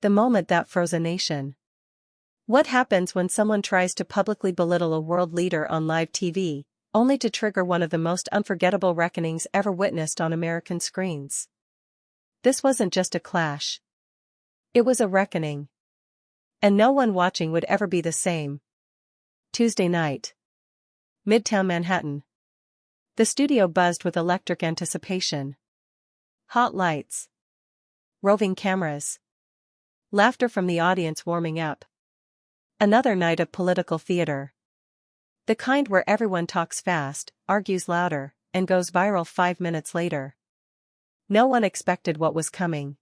The moment that froze a nation. What happens when someone tries to publicly belittle a world leader on live TV, only to trigger one of the most unforgettable reckonings ever witnessed on American screens? This wasn't just a clash. It was a reckoning. And no one watching would ever be the same. Tuesday night. Midtown Manhattan. The studio buzzed with electric anticipation. Hot lights. Roving cameras. Laughter from the audience warming up. Another night of political theater. The kind where everyone talks fast, argues louder, and goes viral 5 minutes later. No one expected what was coming.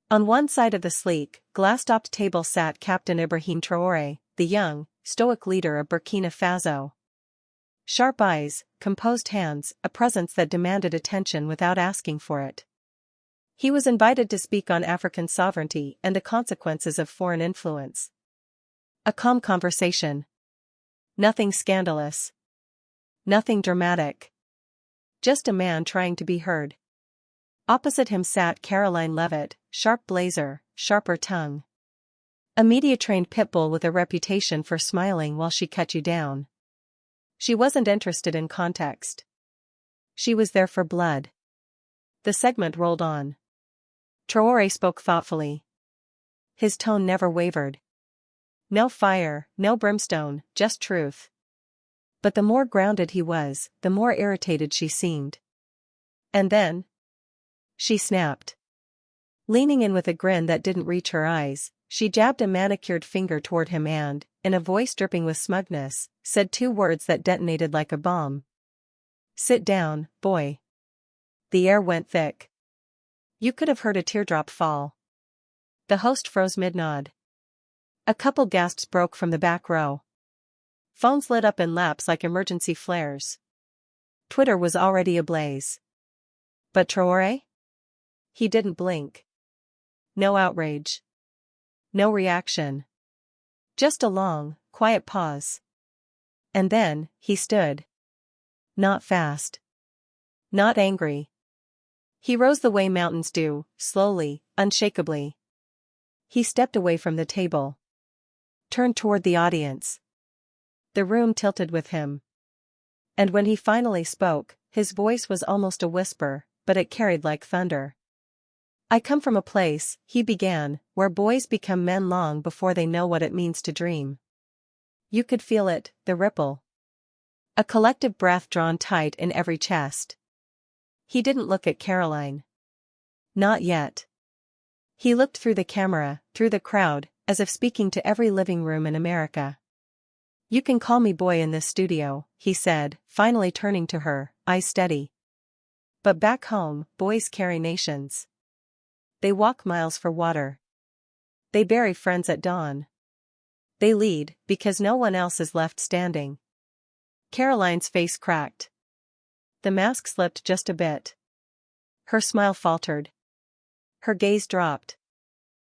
On one side of the sleek, glass-topped table sat Captain Ibrahim Traoré, the young, stoic leader of Burkina Faso. Sharp eyes, composed hands, a presence that demanded attention without asking for it. He was invited to speak on African sovereignty and the consequences of foreign influence. A calm conversation. Nothing scandalous. Nothing dramatic. Just a man trying to be heard. Opposite him sat Karoline Leavitt, sharp blazer, sharper tongue. A media-trained pit bull with a reputation for smiling while she cut you down. She wasn't interested in context. She was there for blood. The segment rolled on. Traoré spoke thoughtfully. His tone never wavered. No fire, no brimstone, just truth. But the more grounded he was, the more irritated she seemed. And then she snapped. Leaning in with a grin that didn't reach her eyes, she jabbed a manicured finger toward him and, in a voice dripping with smugness, said 2 words that detonated like a bomb. "Sit down, boy." The air went thick. You could have heard a teardrop fall. The host froze mid-nod. A couple gasps broke from the back row. Phones lit up in laps like emergency flares. Twitter was already ablaze. But Traoré? He didn't blink. No outrage. No reaction. Just a long, quiet pause. And then, he stood. Not fast. Not angry. He rose the way mountains do, slowly, unshakably. He stepped away from the table. Turned toward the audience. The room tilted with him. And when he finally spoke, his voice was almost a whisper, but it carried like thunder. "I come from a place," he began, "where boys become men long before they know what it means to dream." You could feel it, the ripple. A collective breath drawn tight in every chest. He didn't look at Karoline. Not yet. He looked through the camera, through the crowd, as if speaking to every living room in America. "You can call me boy in this studio," he said, finally turning to her, eyes steady. "But back home, boys carry nations. They walk miles for water. They bury friends at dawn. They lead, because no one else is left standing." Karoline's face cracked. The mask slipped just a bit. Her smile faltered. Her gaze dropped.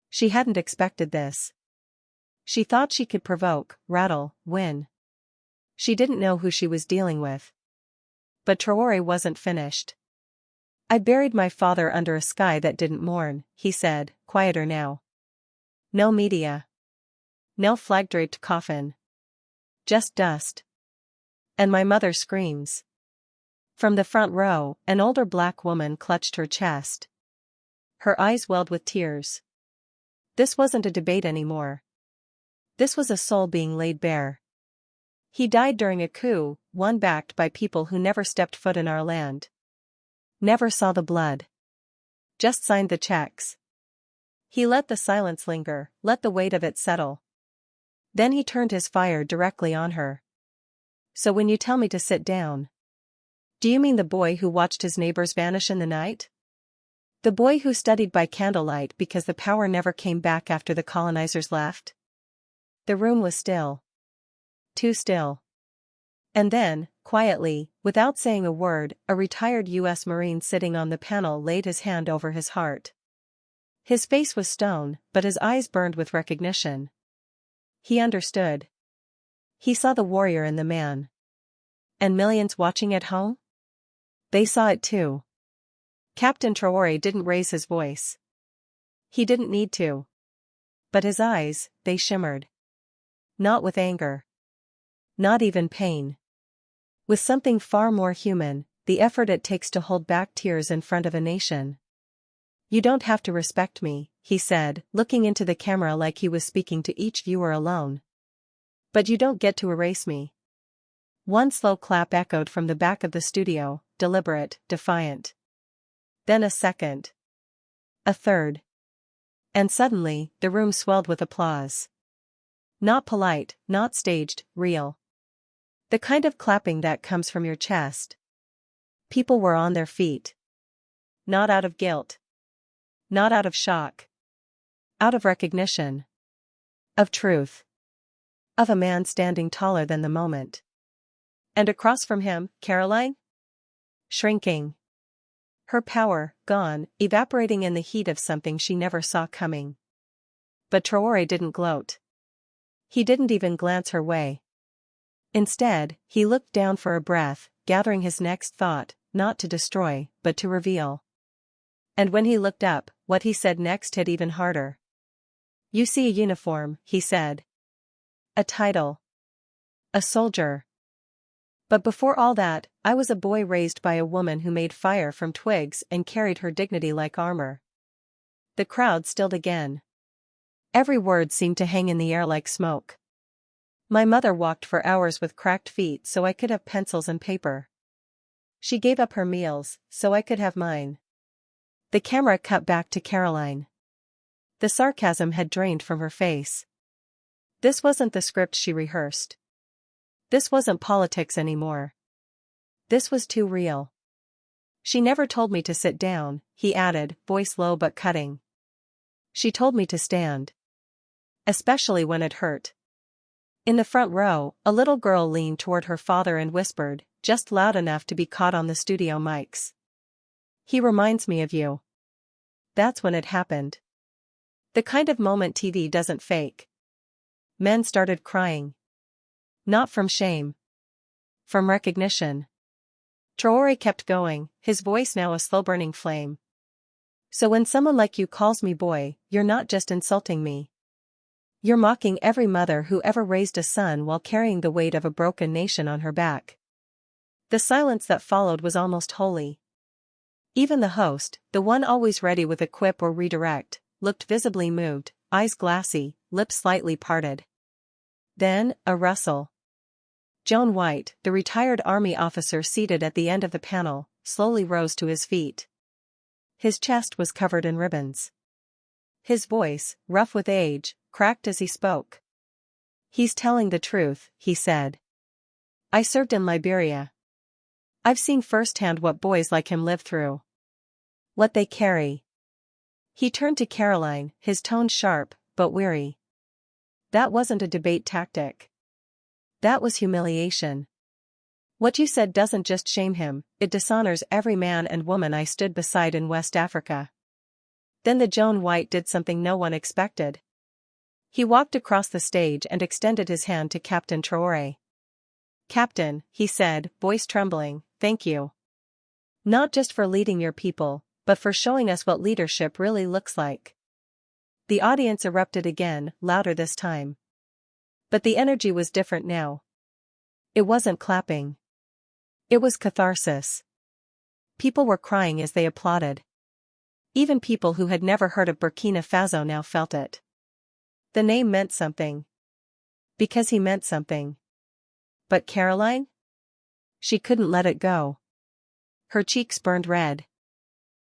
She hadn't expected this. She thought she could provoke, rattle, win. She didn't know who she was dealing with. But Traoré wasn't finished. "I buried my father under a sky that didn't mourn," he said, quieter now. "No media. No flag-draped coffin. Just dust. And my mother screams." From the front row, an older black woman clutched her chest. Her eyes welled with tears. This wasn't a debate anymore. This was a soul being laid bare. "He died during a coup, one backed by people who never stepped foot in our land. Never saw the blood. Just signed the checks." He let the silence linger, let the weight of it settle. Then he turned his fire directly on her. "So when you tell me to sit down, do you mean the boy who watched his neighbors vanish in the night? The boy who studied by candlelight because the power never came back after the colonizers left?" The room was still. Too still. And then, quietly, without saying a word, a retired U.S. Marine sitting on the panel laid his hand over his heart. His face was stone, but his eyes burned with recognition. He understood. He saw the warrior in the man. And millions watching at home? They saw it too. Captain Traoré didn't raise his voice. He didn't need to. But his eyes, they shimmered. Not with anger. Not even pain. With something far more human, the effort it takes to hold back tears in front of a nation. "You don't have to respect me," he said, looking into the camera like he was speaking to each viewer alone. "But you don't get to erase me." One slow clap echoed from the back of the studio, deliberate, defiant. Then a second. A third. And suddenly, the room swelled with applause. Not polite, not staged, real. The kind of clapping that comes from your chest. People were on their feet. Not out of guilt. Not out of shock. Out of recognition. Of truth. Of a man standing taller than the moment. And across from him, Karoline? Shrinking. Her power, gone, evaporating in the heat of something she never saw coming. But Traoré didn't gloat. He didn't even glance her way. Instead, he looked down for a breath, gathering his next thought, not to destroy, but to reveal. And when he looked up, what he said next hit even harder. "You see a uniform," he said. "A title. A soldier. But before all that, I was a boy raised by a woman who made fire from twigs and carried her dignity like armor." The crowd stilled again. Every word seemed to hang in the air like smoke. "My mother walked for hours with cracked feet so I could have pencils and paper. She gave up her meals, so I could have mine." The camera cut back to Karoline. The sarcasm had drained from her face. This wasn't the script she rehearsed. This wasn't politics anymore. This was too real. "She never told me to sit down," he added, voice low but cutting. "She told me to stand. Especially when it hurt." In the front row, a little girl leaned toward her father and whispered, just loud enough to be caught on the studio mics. "He reminds me of you." That's when it happened. The kind of moment TV doesn't fake. Men started crying. Not from shame. From recognition. Traoré kept going, his voice now a slow-burning flame. "So when someone like you calls me boy, you're not just insulting me. You're mocking every mother who ever raised a son while carrying the weight of a broken nation on her back." The silence that followed was almost holy. Even the host, the one always ready with a quip or redirect, looked visibly moved, eyes glassy, lips slightly parted. Then, a rustle. Joan White, the retired army officer seated at the end of the panel, slowly rose to his feet. His chest was covered in ribbons. His voice, rough with age, cracked as he spoke. "He's telling the truth," he said. "I served in Liberia. I've seen firsthand what boys like him live through. What they carry." He turned to Karoline, his tone sharp, but weary. "That wasn't a debate tactic. That was humiliation. What you said doesn't just shame him, it dishonors every man and woman I stood beside in West Africa." Then the Joan White did something no one expected. He walked across the stage and extended his hand to Captain Traoré. "Captain," he said, voice trembling, "thank you. Not just for leading your people, but for showing us what leadership really looks like." The audience erupted again, louder this time. But the energy was different now. It wasn't clapping. It was catharsis. People were crying as they applauded. Even people who had never heard of Burkina Faso now felt it. The name meant something. Because he meant something. But Karoline? She couldn't let it go. Her cheeks burned red.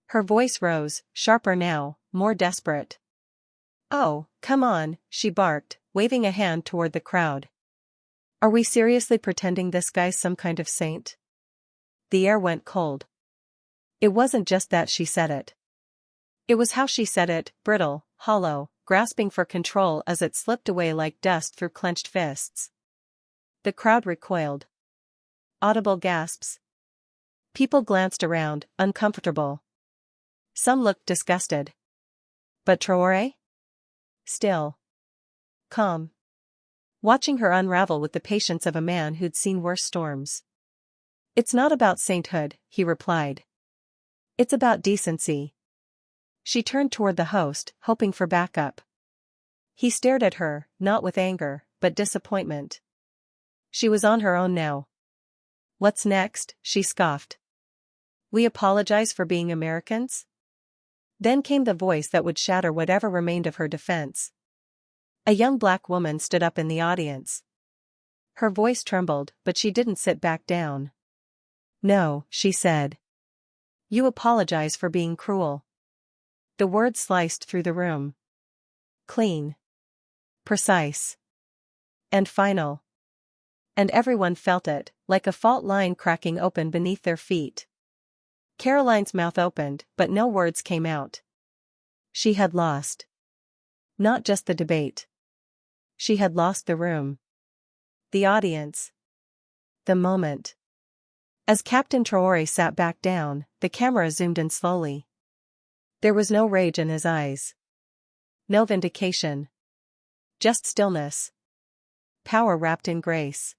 Her voice rose, sharper now, more desperate. "Oh, come on," she barked, waving a hand toward the crowd. "Are we seriously pretending this guy's some kind of saint?" The air went cold. It wasn't just that she said it. It was how she said it, brittle, hollow, grasping for control as it slipped away like dust through clenched fists. The crowd recoiled. Audible gasps. People glanced around, uncomfortable. Some looked disgusted. But Traoré? Still. Calm. Watching her unravel with the patience of a man who'd seen worse storms. "It's not about sainthood," he replied. "It's about decency." She turned toward the host, hoping for backup. He stared at her, not with anger, but disappointment. She was on her own now. "What's next?" she scoffed. "We apologize for being Americans?" Then came the voice that would shatter whatever remained of her defense. A young black woman stood up in the audience. Her voice trembled, but she didn't sit back down. "No," she said. "You apologize for being cruel." The words sliced through the room. Clean. Precise. And final. And everyone felt it, like a fault line cracking open beneath their feet. Karoline's mouth opened, but no words came out. She had lost. Not just the debate. She had lost the room. The audience. The moment. As Captain Traoré sat back down, the camera zoomed in slowly. There was no rage in his eyes. No vindication. Just stillness. Power wrapped in grace.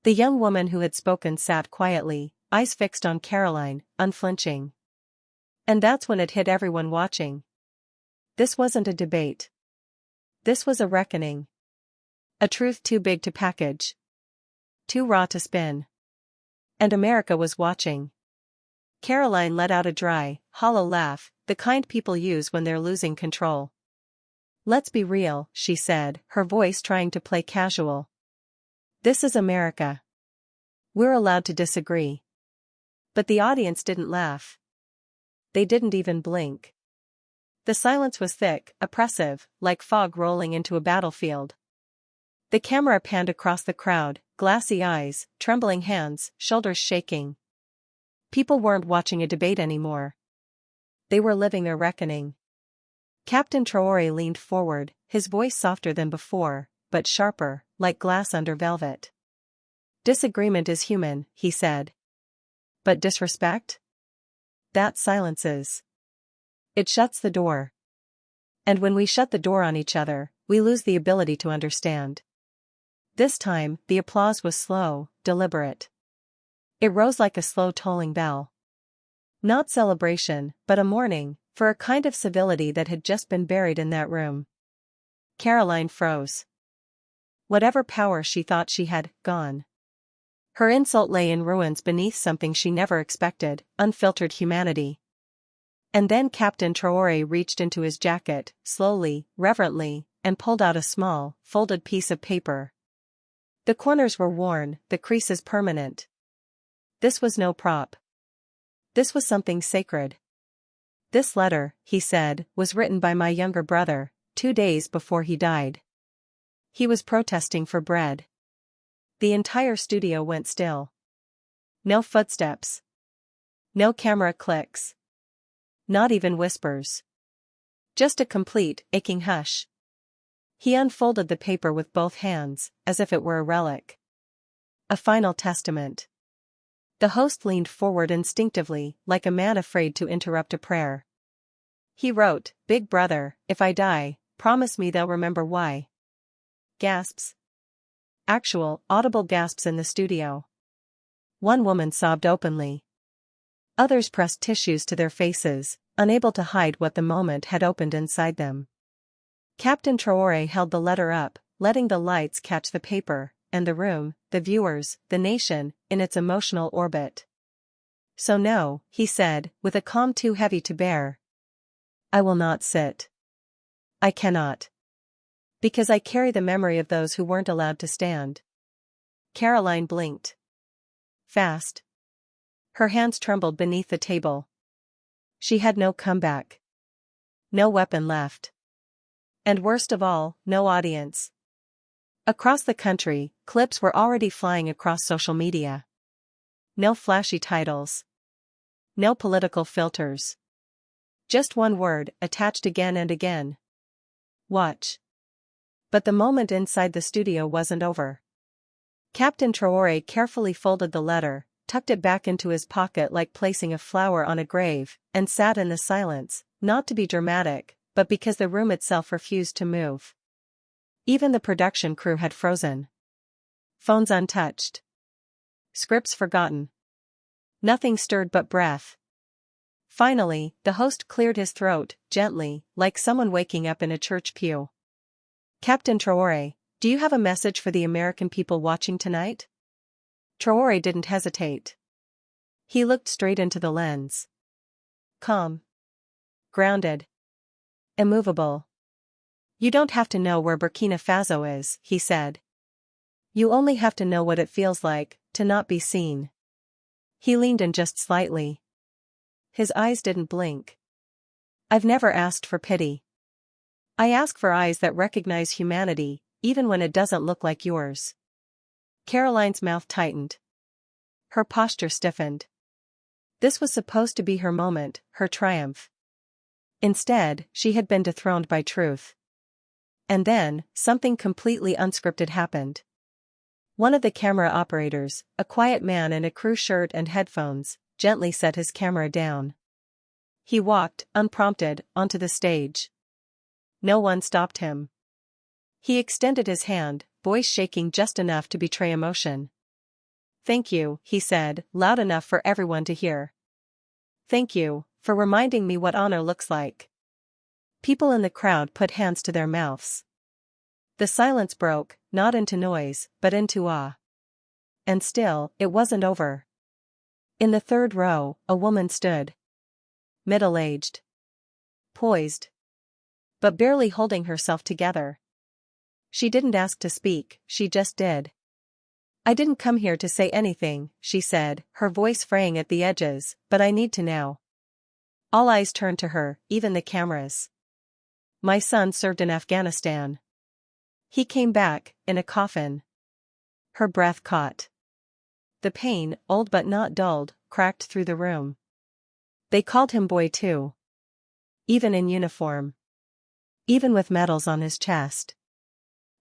The young woman who had spoken sat quietly, eyes fixed on Karoline, unflinching. And that's when it hit everyone watching. This wasn't a debate. This was a reckoning. A truth too big to package. Too raw to spin. And America was watching. Karoline let out a dry, hollow laugh, the kind people use when they're losing control. "Let's be real," she said, her voice trying to play casual. "This is America. We're allowed to disagree." But the audience didn't laugh. They didn't even blink. The silence was thick, oppressive, like fog rolling into a battlefield. The camera panned across the crowd, glassy eyes, trembling hands, shoulders shaking. People weren't watching a debate anymore. They were living their reckoning. Captain Traoré leaned forward, his voice softer than before, but sharper, like glass under velvet. "Disagreement is human," he said. "But disrespect? That silences. It shuts the door. And when we shut the door on each other, we lose the ability to understand." This time, the applause was slow, deliberate. It rose like a slow tolling bell. Not celebration, but a mourning, for a kind of civility that had just been buried in that room. Karoline froze. Whatever power she thought she had, gone. Her insult lay in ruins beneath something she never expected, unfiltered humanity. And then Captain Traoré reached into his jacket, slowly, reverently, and pulled out a small, folded piece of paper. The corners were worn, the creases permanent. This was no prop. This was something sacred. "This letter," he said, "was written by my younger brother, 2 days before he died. He was protesting for bread." The entire studio went still. No footsteps. No camera clicks. Not even whispers. Just a complete, aching hush. He unfolded the paper with both hands, as if it were a relic. A final testament. The host leaned forward instinctively, like a man afraid to interrupt a prayer. He wrote, "Big brother, if I die, promise me they'll remember why." Gasps. Actual, audible gasps in the studio. One woman sobbed openly. Others pressed tissues to their faces, unable to hide what the moment had opened inside them. Captain Traoré held the letter up, letting the lights catch the paper, and the room, the viewers, the nation, in its emotional orbit. "So no," he said, with a calm too heavy to bear. "I will not sit. I cannot. Because I carry the memory of those who weren't allowed to stand." Karoline blinked. Fast. Her hands trembled beneath the table. She had no comeback. No weapon left. And worst of all, no audience. Across the country, clips were already flying across social media. No flashy titles. No political filters. Just one word, attached again and again. Watch. But the moment inside the studio wasn't over. Captain Traoré carefully folded the letter, tucked it back into his pocket like placing a flower on a grave, and sat in the silence, not to be dramatic, but because the room itself refused to move. Even the production crew had frozen. Phones untouched. Scripts forgotten. Nothing stirred but breath. Finally, the host cleared his throat, gently, like someone waking up in a church pew. Captain Traoré, do you have a message for the American people watching tonight? Traoré didn't hesitate. He looked straight into the lens. Calm. Grounded. Immovable. You don't have to know where Burkina Faso is, he said. You only have to know what it feels like to not be seen. He leaned in just slightly. His eyes didn't blink. I've never asked for pity. I ask for eyes that recognize humanity, even when it doesn't look like yours. Karoline's mouth tightened. Her posture stiffened. This was supposed to be her moment, her triumph. Instead, she had been dethroned by truth. And then, something completely unscripted happened. One of the camera operators, a quiet man in a crew shirt and headphones, gently set his camera down. He walked, unprompted, onto the stage. No one stopped him. He extended his hand, voice shaking just enough to betray emotion. Thank you, he said, loud enough for everyone to hear. Thank you, for reminding me what honor looks like. People in the crowd put hands to their mouths. The silence broke, not into noise, but into awe. And still, it wasn't over. In the third row, a woman stood. Middle-aged. Poised. But barely holding herself together. She didn't ask to speak, she just did. I didn't come here to say anything, she said, her voice fraying at the edges, but I need to now. All eyes turned to her, even the cameras. My son served in Afghanistan. He came back, in a coffin. Her breath caught. The pain, old but not dulled, cracked through the room. They called him boy too. Even in uniform. Even with medals on his chest.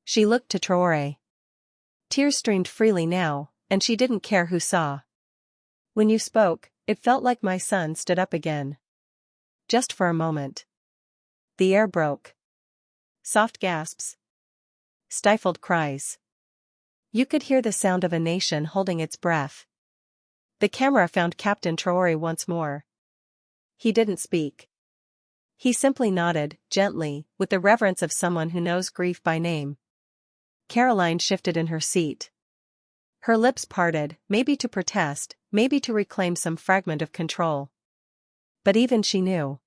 She looked to Traoré. Tears streamed freely now, and she didn't care who saw. When you spoke, it felt like my son stood up again. Just for a moment. The air broke. Soft gasps. Stifled cries. You could hear the sound of a nation holding its breath. The camera found Captain Traoré once more. He didn't speak. He simply nodded, gently, with the reverence of someone who knows grief by name. Karoline shifted in her seat. Her lips parted, maybe to protest, maybe to reclaim some fragment of control. But even she knew.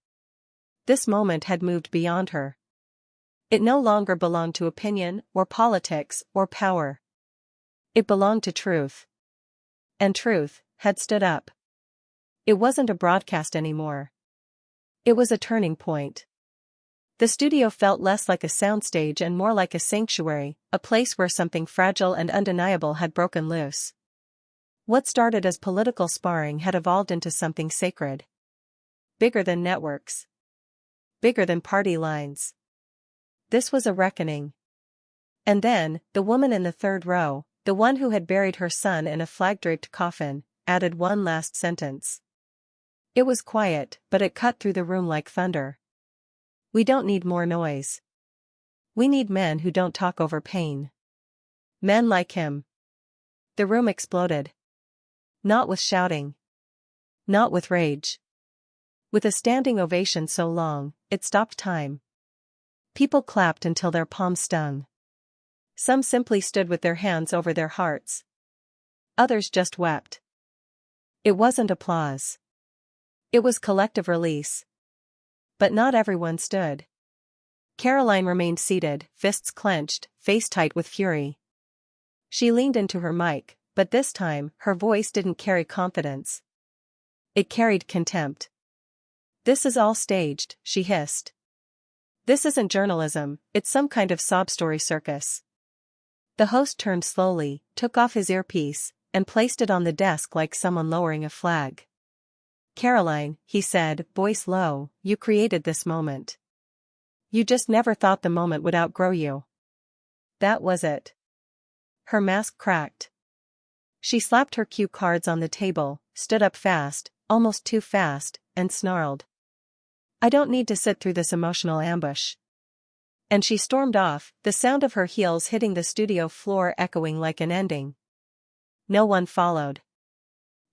This moment had moved beyond her. It no longer belonged to opinion, or politics, or power. It belonged to truth. And truth had stood up. It wasn't a broadcast anymore. It was a turning point. The studio felt less like a soundstage and more like a sanctuary, a place where something fragile and undeniable had broken loose. What started as political sparring had evolved into something sacred. Bigger than networks. Bigger than party lines. This was a reckoning. And then, the woman in the third row, the one who had buried her son in a flag-draped coffin, added one last sentence. It was quiet, but it cut through the room like thunder. We don't need more noise. We need men who don't talk over pain. Men like him. The room exploded. Not with shouting. Not with rage. With a standing ovation so long, it stopped time. People clapped until their palms stung. Some simply stood with their hands over their hearts. Others just wept. It wasn't applause. It was collective release. But not everyone stood. Karoline remained seated, fists clenched, face tight with fury. She leaned into her mic, but this time, her voice didn't carry confidence. It carried contempt. This is all staged, she hissed. This isn't journalism, it's some kind of sob story circus. The host turned slowly, took off his earpiece, and placed it on the desk like someone lowering a flag. Karoline, he said, voice low, you created this moment. You just never thought the moment would outgrow you. That was it. Her mask cracked. She slapped her cue cards on the table, stood up fast, almost too fast, and snarled. I don't need to sit through this emotional ambush. And she stormed off, the sound of her heels hitting the studio floor echoing like an ending. No one followed.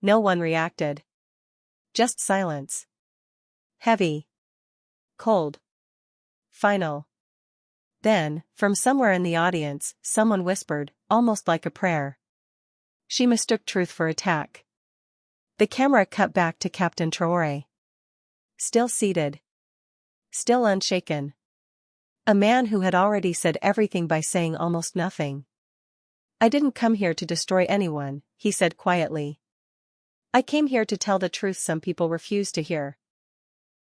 No one reacted. Just silence. Heavy. Cold. Final. Then, from somewhere in the audience, someone whispered, almost like a prayer. She mistook truth for attack. The camera cut back to Captain Traoré. Still seated. Still unshaken. A man who had already said everything by saying almost nothing. I didn't come here to destroy anyone, he said quietly. I came here to tell the truth some people refuse to hear.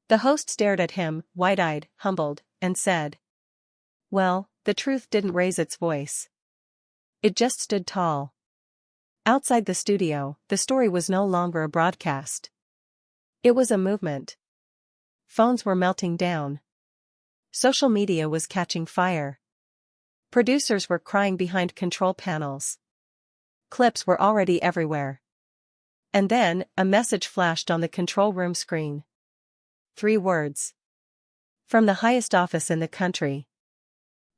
The host stared at him, wide-eyed, humbled, and said, well, the truth didn't raise its voice. It just stood tall. Outside the studio, the story was no longer a broadcast. It was a movement. Phones were melting down. Social media was catching fire. Producers were crying behind control panels. Clips were already everywhere. And then, a message flashed on the control room screen. 3 words. From the highest office in the country.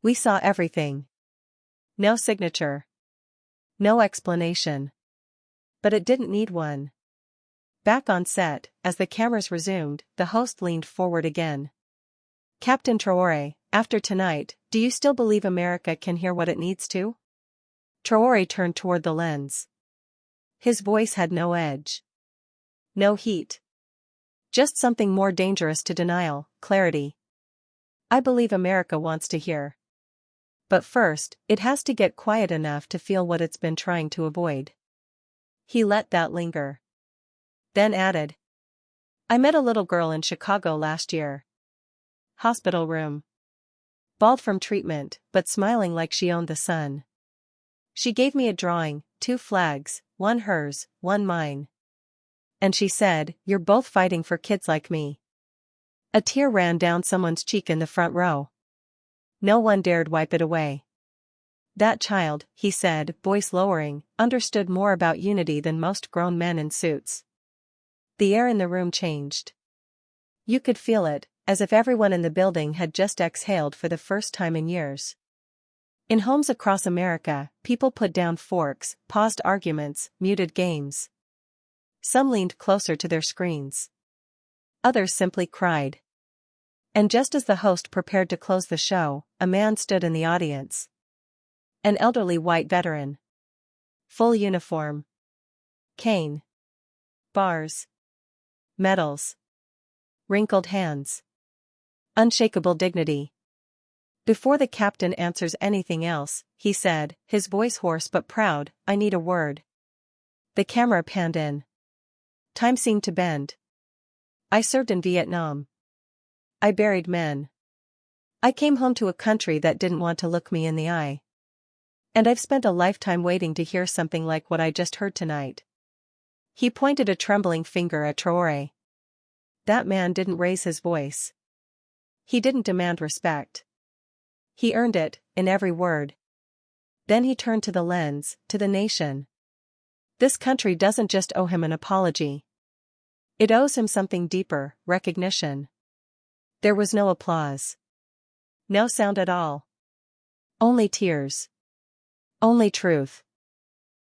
We saw everything. No signature. No explanation. But it didn't need one. Back on set, as the cameras resumed, the host leaned forward again. Captain Traoré, after tonight, do you still believe America can hear what it needs to? Traoré turned toward the lens. His voice had no edge. No heat. Just something more dangerous to denial, clarity. I believe America wants to hear. But first, it has to get quiet enough to feel what it's been trying to avoid. He let that linger. Then added. I met a little girl in Chicago last year. Hospital room. Bald from treatment, but smiling like she owned the sun. She gave me a drawing, 2 flags, one hers, one mine. And she said, you're both fighting for kids like me. A tear ran down someone's cheek in the front row. No one dared wipe it away. That child, he said, voice lowering, understood more about unity than most grown men in suits. The air in the room changed. You could feel it, as if everyone in the building had just exhaled for the first time in years. In homes across America, people put down forks, paused arguments, muted games. Some leaned closer to their screens. Others simply cried. And just as the host prepared to close the show, a man stood in the audience. An elderly white veteran. Full uniform. Cane. Bars. Medals. Wrinkled hands. Unshakable dignity. Before the captain answers anything else, he said, his voice hoarse but proud, I need a word. The camera panned in. Time seemed to bend. I served in Vietnam. I buried men. I came home to a country that didn't want to look me in the eye. And I've spent a lifetime waiting to hear something like what I just heard tonight. He pointed a trembling finger at Traoré. That man didn't raise his voice. He didn't demand respect. He earned it, in every word. Then he turned to the lens, to the nation. This country doesn't just owe him an apology. It owes him something deeper, recognition. There was no applause. No sound at all. Only tears. Only truth.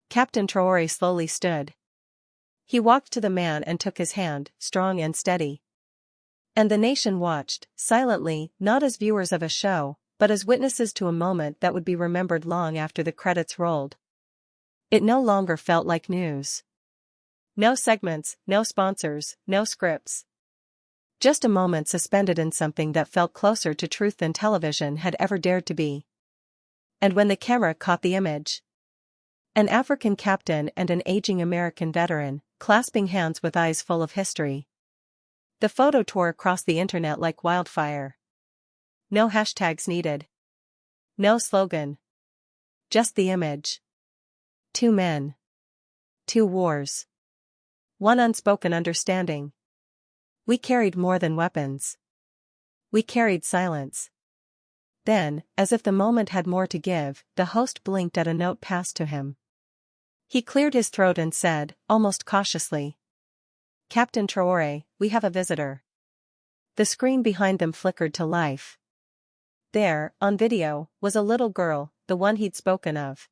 Captain Traoré slowly stood. He walked to the man and took his hand, strong and steady. And the nation watched, silently, not as viewers of a show, but as witnesses to a moment that would be remembered long after the credits rolled. It no longer felt like news. No segments, no sponsors, no scripts. Just a moment suspended in something that felt closer to truth than television had ever dared to be. And when the camera caught the image, an African captain and an aging American veteran, clasping hands with eyes full of history. The photo tore across the internet like wildfire. No hashtags needed. No slogan. Just the image. 2 men. 2 wars. 1 unspoken understanding. We carried more than weapons. We carried silence. Then, as if the moment had more to give, the host blinked at a note passed to him. He cleared his throat and said, almost cautiously, Captain Traoré, we have a visitor. The screen behind them flickered to life. There, on video, was a little girl, the one he'd spoken of.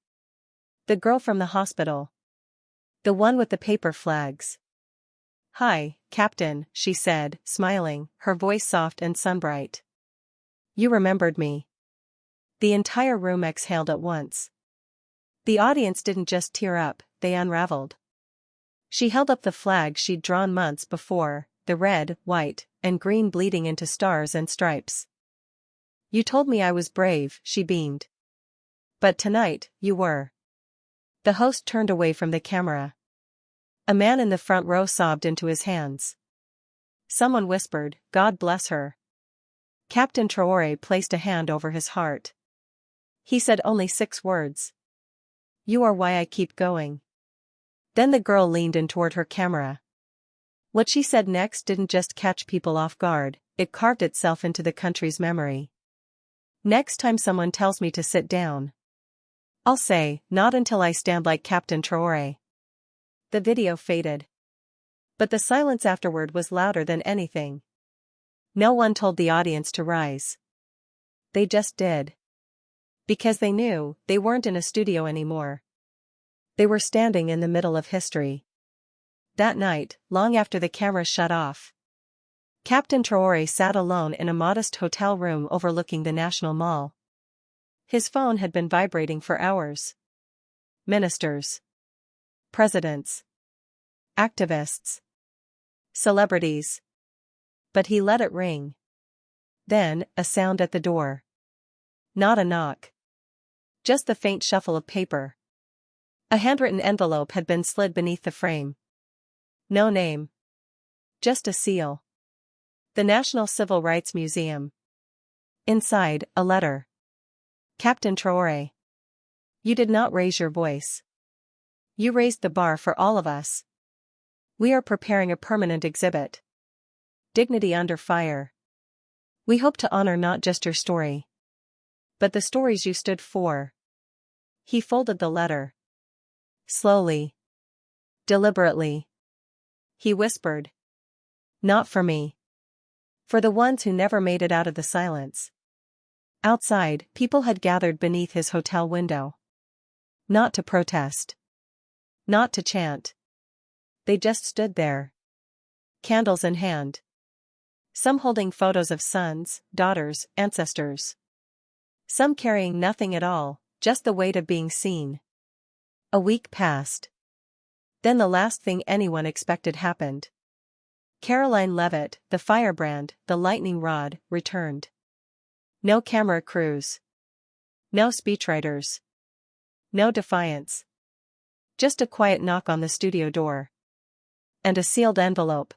The girl from the hospital. The one with the paper flags. Hi, Captain, she said, smiling, her voice soft and sunbright. You remembered me. The entire room exhaled at once. The audience didn't just tear up, they unraveled. She held up the flag she'd drawn months before, the red, white, and green bleeding into stars and stripes. "You told me I was brave," she beamed. "But tonight, you were." The host turned away from the camera. A man in the front row sobbed into his hands. Someone whispered, "God bless her." Captain Traoré placed a hand over his heart. He said only 6 words. "You are why I keep going." Then the girl leaned in toward her camera. What she said next didn't just catch people off guard, it carved itself into the country's memory. "Next time someone tells me to sit down, I'll say, not until I stand like Captain Traoré." The video faded. But the silence afterward was louder than anything. No one told the audience to rise. They just did. Because they knew, they weren't in a studio anymore. They were standing in the middle of history. That night, long after the cameras shut off, Captain Traoré sat alone in a modest hotel room overlooking the National Mall. His phone had been vibrating for hours. Ministers, presidents, activists, celebrities. But he let it ring. Then, a sound at the door. Not a knock. Just the faint shuffle of paper. A handwritten envelope had been slid beneath the frame. No name. Just a seal. The National Civil Rights Museum. Inside, a letter. "Captain Traoré. You did not raise your voice. You raised the bar for all of us. We are preparing a permanent exhibit. Dignity Under Fire. We hope to honor not just your story, but the stories you stood for." He folded the letter. Slowly. Deliberately. He whispered. "Not for me. For the ones who never made it out of the silence." Outside, people had gathered beneath his hotel window. Not to protest. Not to chant. They just stood there. Candles in hand. Some holding photos of sons, daughters, ancestors. Some carrying nothing at all, just the weight of being seen. A week passed. Then the last thing anyone expected happened. Karoline Leavitt, the firebrand, the lightning rod, returned. No camera crews. No speechwriters. No defiance. Just a quiet knock on the studio door. And a sealed envelope.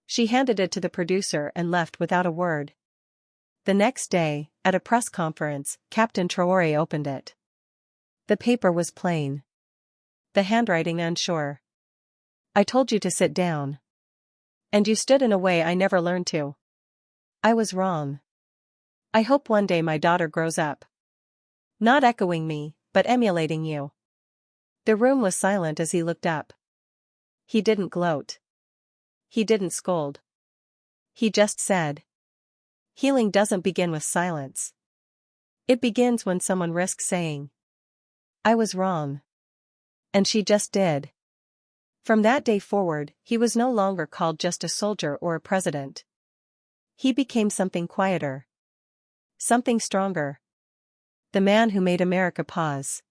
She handed it to the producer and left without a word. The next day, at a press conference, Captain Traoré opened it. The paper was plain. The handwriting unsure. "I told you to sit down. And you stood in a way I never learned to. I was wrong. I hope one day my daughter grows up. Not echoing me, but emulating you." The room was silent as he looked up. He didn't gloat. He didn't scold. He just said, "Healing doesn't begin with silence. It begins when someone risks saying, 'I was wrong.'" And she just did. From that day forward, he was no longer called just a soldier or a president. He became something quieter. Something stronger. The man who made America pause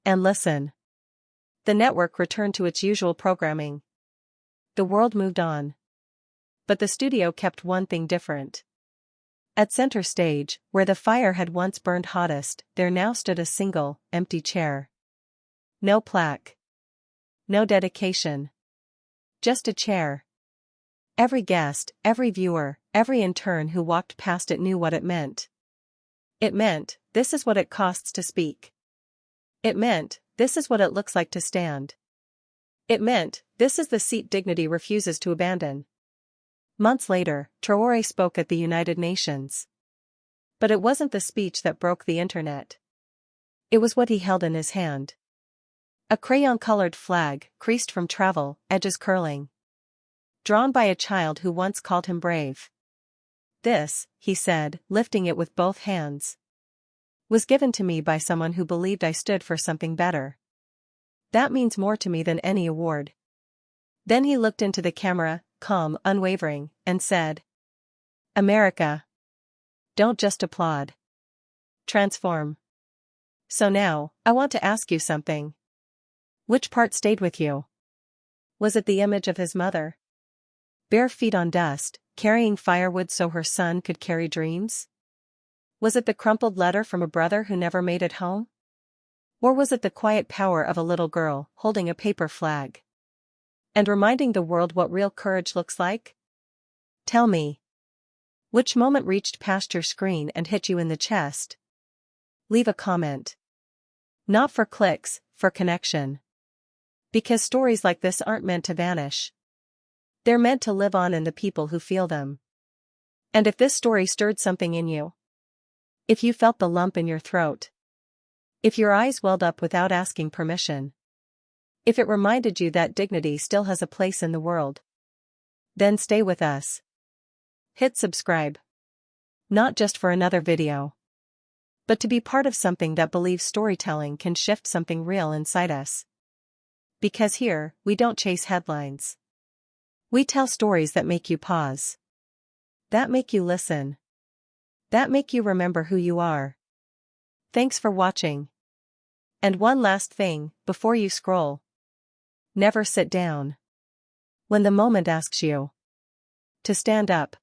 and listen. The network returned to its usual programming. The world moved on. But the studio kept one thing different. At center stage, where the fire had once burned hottest, there now stood a single, empty chair. No plaque. No dedication. Just a chair. Every guest, every viewer, every intern who walked past it knew what it meant. It meant, this is what it costs to speak. It meant, this is what it looks like to stand. It meant, this is the seat dignity refuses to abandon. Months later, Traoré spoke at the United Nations. But it wasn't the speech that broke the internet. It was what he held in his hand. A crayon-colored flag, creased from travel, edges curling. Drawn by a child who once called him brave. "This," he said, lifting it with both hands, "was given to me by someone who believed I stood for something better. That means more to me than any award." Then he looked into the camera, calm, unwavering, and said, "America. Don't just applaud. Transform. So now, I want to ask you something. Which part stayed with you? Was it the image of his mother? Bare feet on dust, carrying firewood so her son could carry dreams? Was it the crumpled letter from a brother who never made it home? Or was it the quiet power of a little girl holding a paper flag and reminding the world what real courage looks like? Tell me. Which moment reached past your screen and hit you in the chest? Leave a comment. Not for clicks, for connection. Because stories like this aren't meant to vanish. They're meant to live on in the people who feel them. And if this story stirred something in you, if you felt the lump in your throat, if your eyes welled up without asking permission, if it reminded you that dignity still has a place in the world, then stay with us. Hit subscribe. Not just for another video, but to be part of something that believes storytelling can shift something real inside us. Because here, we don't chase headlines. We tell stories that make you pause. That make you listen. That make you remember who you are. Thanks for watching. And one last thing, before you scroll. Never sit down when the moment asks you to stand up.